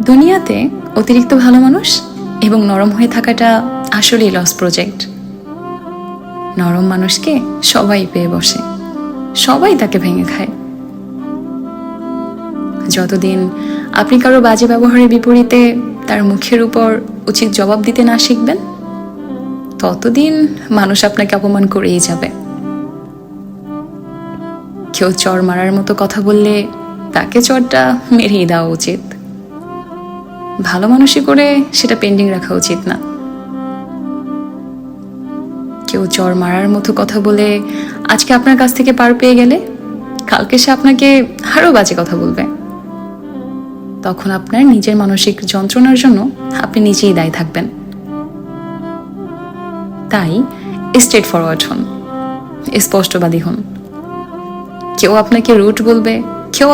দুনিয়াতে অতিরিক্ত ভালো মানুষ এবং নরম হয়ে থাকাটা আসলেই লস প্রজেক্ট। নরম মানুষকে সবাই পেয়ে বসে, সবাই তাকে ভেঙে খায়। যতদিন আপনি কারো বাজে ব্যবহারের বিপরীতে তার মুখের উপর উচিত জবাব দিতে না শিখবেন, ততদিন মানুষ আপনাকে অপমান করেই যাবে। কেউ চর মারার মতো কথা বললে তাকে চরটা মেরেই দেওয়া উচিত। ভালো মানুষই করে সেটা পেন্ডিং রাখা উচিত না। কেউ চর মারার মতো কথা বলে আজকে আপনার কাছ থেকে পার পেয়ে গেলে কালকে সে আপনাকে আরো বাজে কথা বলবে। তখন আপনার নিজের মানসিক যন্ত্রণার জন্য আপনি নিজেই দায়ী থাকবেন। তাই স্ট্রেট ফরওয়ার্ড হন, স্পষ্টবাদী হন। কেউ আপনাকে রুট বলবে, কেউ